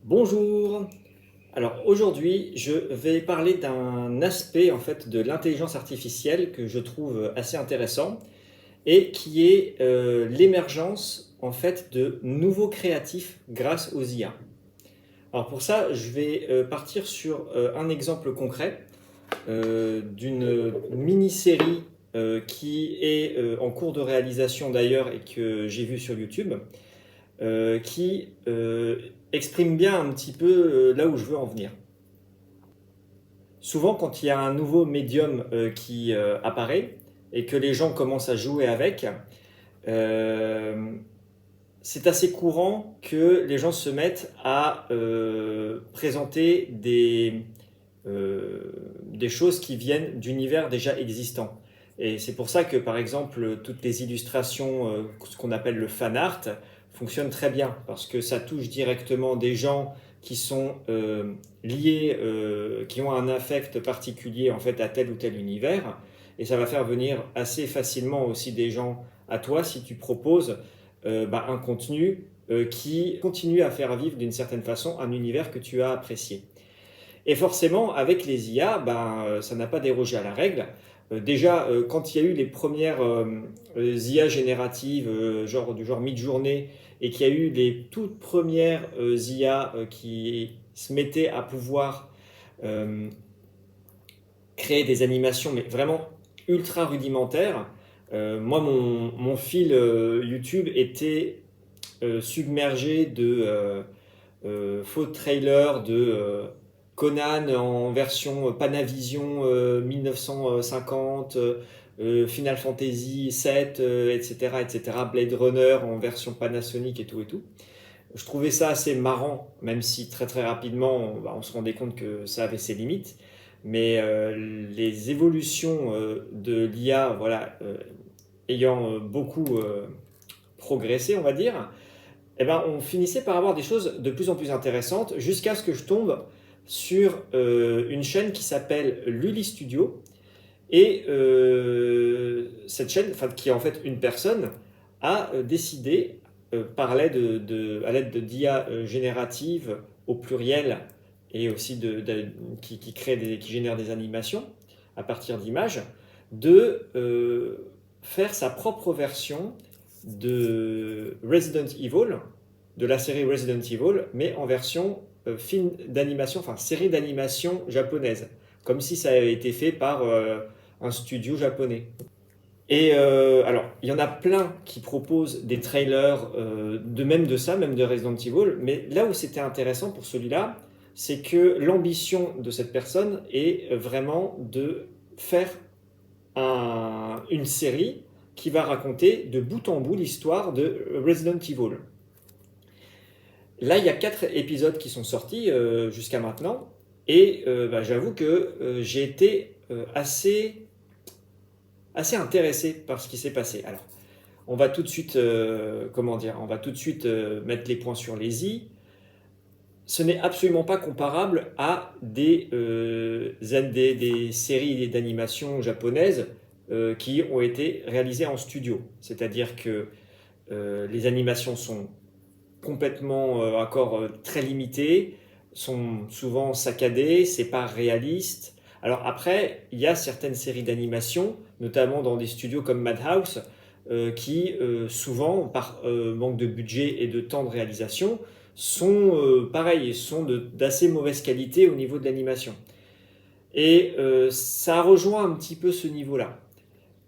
Bonjour. Alors aujourd'hui, je vais parler d'un aspect en fait de l'intelligence artificielle que je trouve assez intéressant et qui est l'émergence en fait de nouveaux créatifs grâce aux IA. Alors pour ça, je vais partir sur un exemple concret d'une mini-série qui est en cours de réalisation d'ailleurs et que j'ai vue sur YouTube qui exprime bien un petit peu là où je veux en venir. Souvent, quand il y a un nouveau médium qui apparaît et que les gens commencent à jouer avec, euh, c'est assez courant que les gens se mettent à présenter des choses qui viennent d'univers déjà existants. Et c'est pour ça que, par exemple, toutes les illustrations, ce qu'on appelle le fan art, fonctionnent très bien, parce que ça touche directement des gens qui sont liés, qui ont un affect particulier en fait à tel ou tel univers, et ça va faire venir assez facilement aussi des gens à toi si tu proposes un contenu qui continue à faire vivre d'une certaine façon un univers que tu as apprécié. Et forcément, avec les IA, ça n'a pas dérogé à la règle. Déjà, quand il y a eu les premières IA génératives, du genre mid-journée, et qu'il y a eu les toutes premières IA qui se mettaient à pouvoir euh, créer des animations, mais vraiment ultra rudimentaires, moi, mon fil YouTube était submergé de faux trailers de Conan en version Panavision 1950, Final Fantasy 7, etc., etc., Blade Runner en version Panasonic et tout et tout. Je trouvais ça assez marrant, même si très très rapidement on se rendait compte que ça avait ses limites. Mais les évolutions de l'IA, voilà, ayant beaucoup progressé, on va dire, eh ben, on finissait par avoir des choses de plus en plus intéressantes jusqu'à ce que je tombe sur une chaîne qui s'appelle Lully Studio. Et cette chaîne, enfin, qui est en fait une personne, a décidé, par l'aide à l'aide d'IA générative au pluriel et aussi qui, qui génère des animations à partir d'images, de faire sa propre version de Resident Evil, de la série Resident Evil, mais en version film d'animation, enfin série d'animation japonaise, comme si ça avait été fait par un studio japonais. Et alors, il y en a plein qui proposent des trailers de même de ça, même de Resident Evil, mais là où c'était intéressant pour celui-là, c'est que l'ambition de cette personne est vraiment de faire une série qui va raconter de bout en bout l'histoire de Resident Evil. Là, il y a 4 épisodes qui sont sortis jusqu'à maintenant, et j'avoue que j'ai été assez intéressé par ce qui s'est passé. Alors, on va tout de suite, comment dire, on va tout de suite mettre les points sur les i. Ce n'est absolument pas comparable à des séries d'animation japonaises qui ont été réalisées en studio. C'est-à-dire que les animations sont complètement encore très limitées, sont souvent saccadées, c'est pas réaliste. Alors après, il y a certaines séries d'animation, notamment dans des studios comme Madhouse, qui souvent, par manque de budget et de temps de réalisation, sont pareils, sont d'assez mauvaise qualité au niveau de l'animation. Et ça rejoint un petit peu ce niveau-là.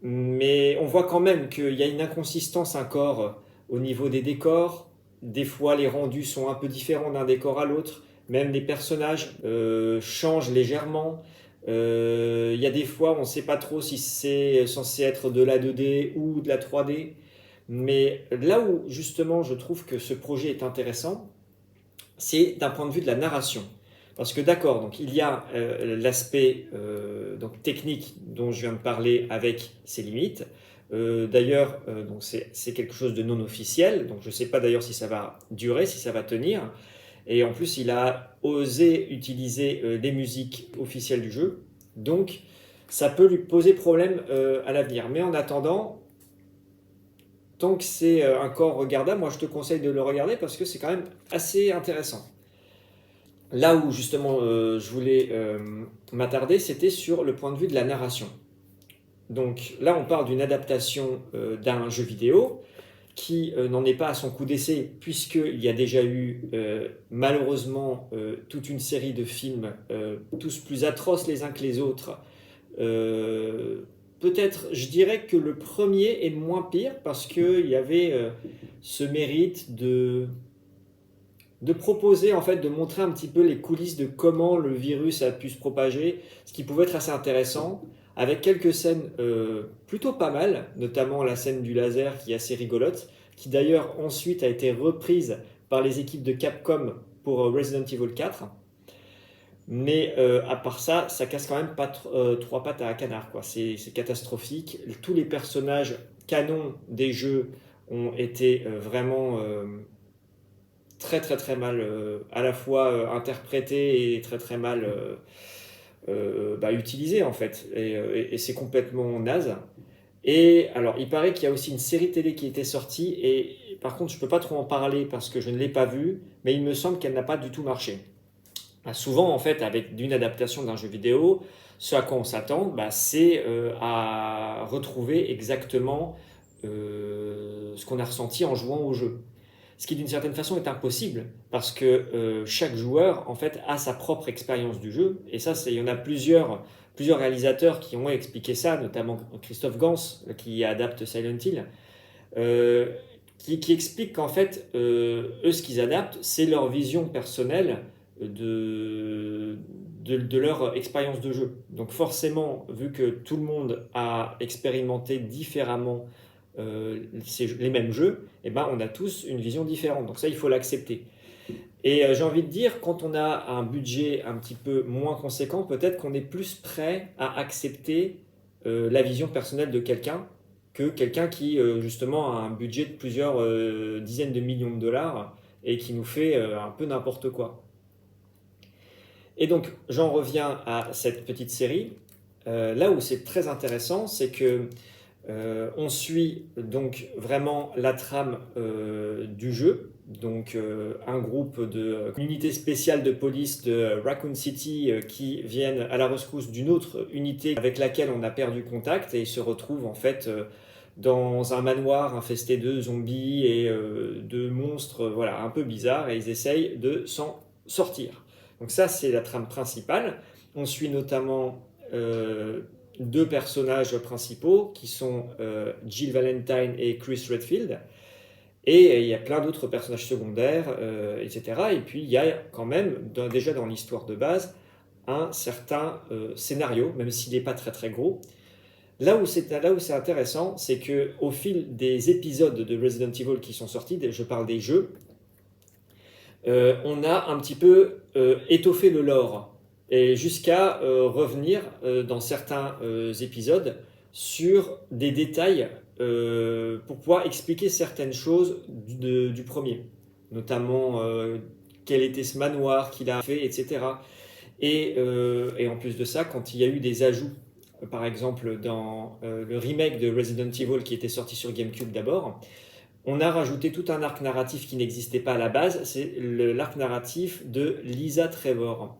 Mais on voit quand même qu'il y a une inconsistance encore au niveau des décors. Des fois, les rendus sont un peu différents d'un décor à l'autre. Même les personnages changent légèrement. Il y a des fois, on ne sait pas trop si c'est censé être de la 2D ou de la 3D. Mais là où justement je trouve que ce projet est intéressant, c'est d'un point de vue de la narration. Parce que d'accord, donc il y a l'aspect donc technique dont je viens de parler avec ses limites. D'ailleurs, donc c'est quelque chose de non officiel, donc je ne sais pas d'ailleurs si ça va durer, si ça va tenir. Et en plus, il a osé utiliser les musiques officielles du jeu, donc ça peut lui poser problème à l'avenir. Mais en attendant, tant que c'est encore regardable, moi je te conseille de le regarder parce que c'est quand même assez intéressant. Là où justement je voulais m'attarder, c'était sur le point de vue de la narration. Donc là, on parle d'une adaptation d'un jeu vidéo qui n'en est pas à son coup d'essai, puisqu'il y a déjà eu malheureusement toute une série de films, tous plus atroces les uns que les autres. Peut-être, je dirais que le premier est moins pire, parce qu'il y avait ce mérite de proposer, en fait, de montrer un petit peu les coulisses de comment le virus a pu se propager, ce qui pouvait être assez intéressant, avec quelques scènes plutôt pas mal, notamment la scène du laser qui est assez rigolote, qui d'ailleurs ensuite a été reprise par les équipes de Capcom pour Resident Evil 4. Mais à part ça, ça casse quand même pas trois pattes à un canard, quoi. C'est catastrophique. Tous les personnages canons des jeux ont été vraiment très très très mal à la fois interprété et très très mal utilisé en fait. Et c'est complètement naze. Et alors, il paraît qu'il y a aussi une série télé qui était sortie, et par contre, je peux pas trop en parler parce que je ne l'ai pas vue, mais il me semble qu'elle n'a pas du tout marché. Souvent, en fait, avec une adaptation d'un jeu vidéo, ce à quoi on s'attend, c'est à retrouver exactement ce qu'on a ressenti en jouant au jeu. Ce qui d'une certaine façon est impossible, parce que chaque joueur en fait a sa propre expérience du jeu, et ça, il y en a plusieurs réalisateurs qui ont expliqué ça, notamment Christophe Gans qui adapte Silent Hill, euh, qui explique qu'en fait, eux, ce qu'ils adaptent, c'est leur vision personnelle de leur expérience de jeu. Donc forcément, vu que tout le monde a expérimenté différemment les mêmes jeux, eh ben, on a tous une vision différente. Donc ça, il faut l'accepter. Et j'ai envie de dire, quand on a un budget un petit peu moins conséquent, peut-être qu'on est plus prêt à accepter la vision personnelle de quelqu'un que quelqu'un qui, justement, a un budget de plusieurs dizaines de millions de dollars et qui nous fait un peu n'importe quoi. Et donc, j'en reviens à cette petite série. Là où c'est très intéressant, c'est que on suit donc vraiment la trame du jeu. Donc un groupe une unité spéciale de police de Raccoon City qui viennent à la rescousse d'une autre unité avec laquelle on a perdu contact, et ils se retrouvent en fait dans un manoir infesté de zombies et de monstres, voilà, un peu bizarres, et ils essayent de s'en sortir. Donc ça, c'est la trame principale. On suit notamment deux personnages principaux qui sont Jill Valentine et Chris Redfield. Et il y a plein d'autres personnages secondaires, etc. Et puis il y a quand même, déjà dans l'histoire de base, un certain scénario, même s'il n'est pas très très gros. Là où c'est intéressant, c'est qu'au fil des épisodes de Resident Evil qui sont sortis, je parle des jeux, on a un petit peu étoffé le lore, et jusqu'à revenir dans certains épisodes sur des détails pour pouvoir expliquer certaines choses du premier, notamment quel était ce manoir qu'il a fait, etc. Et en plus de ça, quand il y a eu des ajouts, par exemple dans le remake de Resident Evil qui était sorti sur GameCube d'abord, on a rajouté tout un arc narratif qui n'existait pas à la base, c'est l'arc narratif de Lisa Trevor.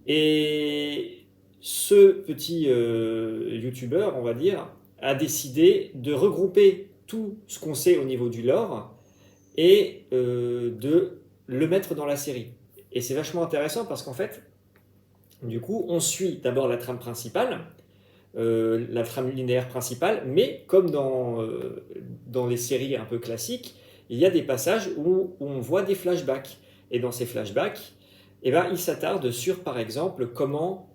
Et ce petit youtubeur, on va dire, a décidé de regrouper tout ce qu'on sait au niveau du lore et de le mettre dans la série. Et c'est vachement intéressant parce qu'en fait, du coup, on suit d'abord la trame principale, la trame linéaire principale, mais comme dans les séries un peu classiques, il y a des passages où on voit des flashbacks. Et dans ces flashbacks, eh ben, il s'attarde sur, par exemple, comment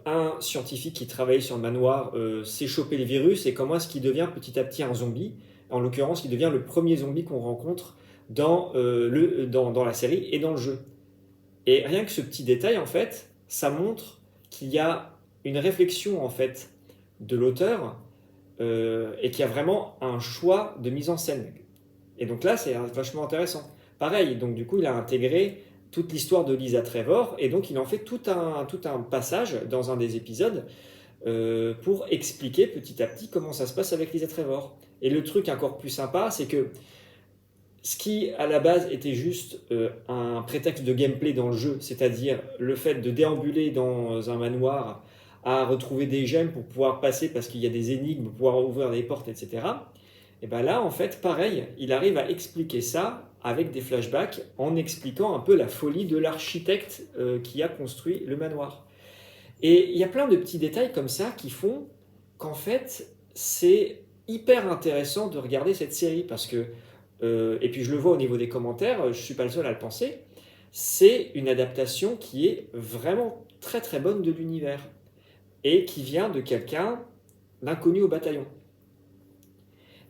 un scientifique qui travaillait sur le manoir s'est chopé le virus et comment est-ce qu'il devient petit à petit un zombie. En l'occurrence, il devient le premier zombie qu'on rencontre dans la série et dans le jeu. Et rien que ce petit détail, en fait, ça montre qu'il y a une réflexion en fait de l'auteur et qu'il y a vraiment un choix de mise en scène. Et donc là, c'est vachement intéressant. Pareil, donc du coup, il a intégré toute l'histoire de Lisa Trevor et donc il en fait tout un passage dans un des épisodes pour expliquer petit à petit comment ça se passe avec Lisa Trevor. Et le truc encore plus sympa, c'est que Ce qui, à la base, était juste un prétexte de gameplay dans le jeu, c'est-à-dire le fait de déambuler dans un manoir à retrouver des gemmes pour pouvoir passer parce qu'il y a des énigmes, pour pouvoir ouvrir des portes, etc. Et bien là, en fait, pareil, il arrive à expliquer ça avec des flashbacks en expliquant un peu la folie de l'architecte qui a construit le manoir. Et il y a plein de petits détails comme ça qui font qu'en fait, c'est hyper intéressant de regarder cette série parce que, et puis je le vois au niveau des commentaires, je ne suis pas le seul à le penser, c'est une adaptation qui est vraiment très très bonne de l'univers et qui vient de quelqu'un d'inconnu au bataillon.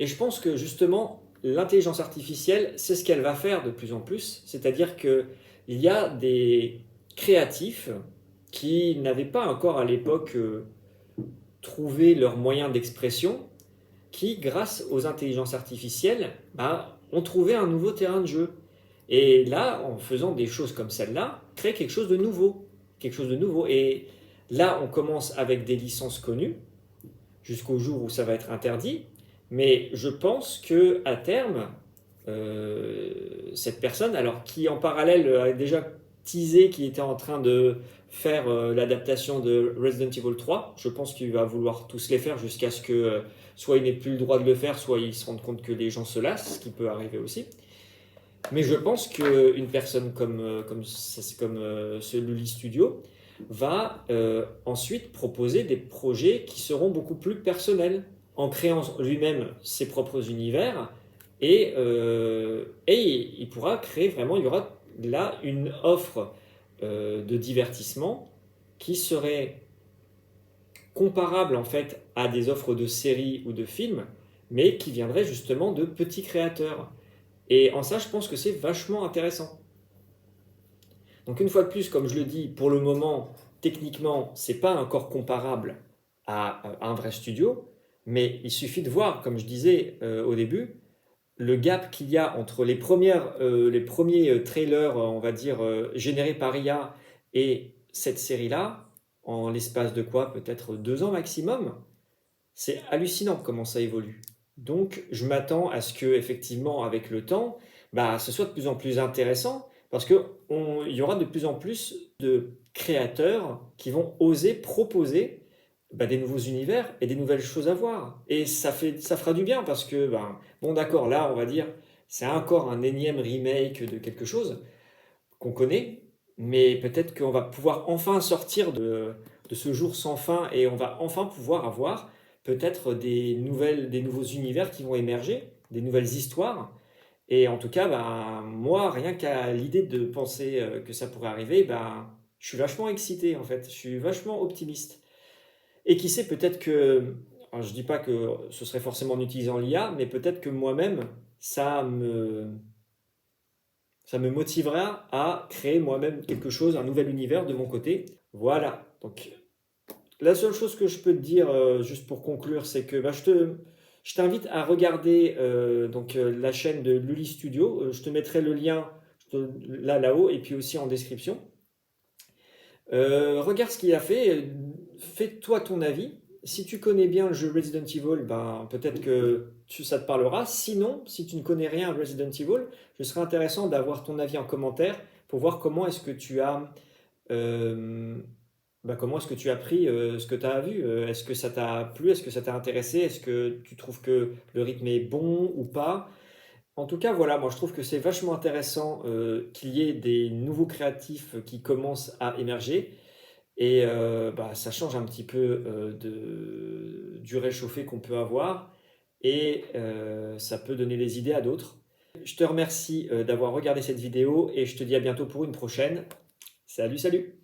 Et je pense que justement, l'intelligence artificielle, c'est ce qu'elle va faire de plus en plus, c'est-à-dire qu'il y a des créatifs qui n'avaient pas encore à l'époque trouvé leurs moyens d'expression, qui, grâce aux intelligences artificielles, ont trouvé un nouveau terrain de jeu. Et là, en faisant des choses comme celle-là, créer quelque chose de nouveau. Quelque chose de nouveau. Et là, on commence avec des licences connues, jusqu'au jour où ça va être interdit. Mais je pense que à terme, cette personne, alors qui en parallèle a déjà teasé qu'il était en train de faire l'adaptation de Resident Evil 3, je pense qu'il va vouloir tous les faire jusqu'à ce que soit il n'ait plus le droit de le faire, soit il se rende compte que les gens se lassent, ce qui peut arriver aussi. Mais je pense qu'une personne comme ce Lully Studio va ensuite proposer des projets qui seront beaucoup plus personnels, en créant lui-même ses propres univers, et il pourra créer vraiment, il y aura là une offre de divertissement qui serait comparable en fait à des offres de séries ou de films, mais qui viendrait justement de petits créateurs. Et en ça, je pense que c'est vachement intéressant. Donc une fois de plus, comme je le dis, pour le moment, techniquement, c'est pas encore comparable à un vrai studio, mais il suffit de voir, comme je disais au début, le gap qu'il y a entre les premiers trailers, on va dire, générés par IA et cette série-là, en l'espace de quoi? Peut-être 2 ans maximum. C'est hallucinant comment ça évolue. Donc, je m'attends à ce que, effectivement, avec le temps, ce soit de plus en plus intéressant parce qu'il y aura de plus en plus de créateurs qui vont oser proposer des nouveaux univers et des nouvelles choses à voir. Et ça fera du bien parce que, bon, d'accord, là, on va dire, c'est encore un énième remake de quelque chose qu'on connaît, mais peut-être qu'on va pouvoir enfin sortir de ce jour sans fin et on va enfin pouvoir avoir peut-être des nouveaux univers qui vont émerger, des nouvelles histoires. Et en tout cas, moi, rien qu'à l'idée de penser que ça pourrait arriver, je suis vachement excité en fait, je suis vachement optimiste. Et qui sait, peut-être que, alors je dis pas que ce serait forcément en utilisant l'IA, mais peut-être que moi-même, ça me motivera à créer moi-même quelque chose, un nouvel univers de mon côté. Voilà. Donc, la seule chose que je peux te dire, juste pour conclure, c'est que je t'invite à regarder la chaîne de Lully Studio. Je te mettrai le lien là-haut et puis aussi en description. Regarde ce qu'il a fait, fais-toi ton avis. Si tu connais bien le jeu Resident Evil, peut-être que ça te parlera. Sinon, si tu ne connais rien à Resident Evil, ce serait intéressant d'avoir ton avis en commentaire pour voir comment est-ce que tu as, comment est-ce que tu as pris ce que tu as vu. Est-ce que ça t'a plu? Est-ce que ça t'a intéressé? Est-ce que tu trouves que le rythme est bon ou pas? En tout cas, voilà, moi je trouve que c'est vachement intéressant qu'il y ait des nouveaux créatifs qui commencent à émerger. Et ça change un petit peu du réchauffé qu'on peut avoir et ça peut donner des idées à d'autres. Je te remercie d'avoir regardé cette vidéo et je te dis à bientôt pour une prochaine. Salut, salut!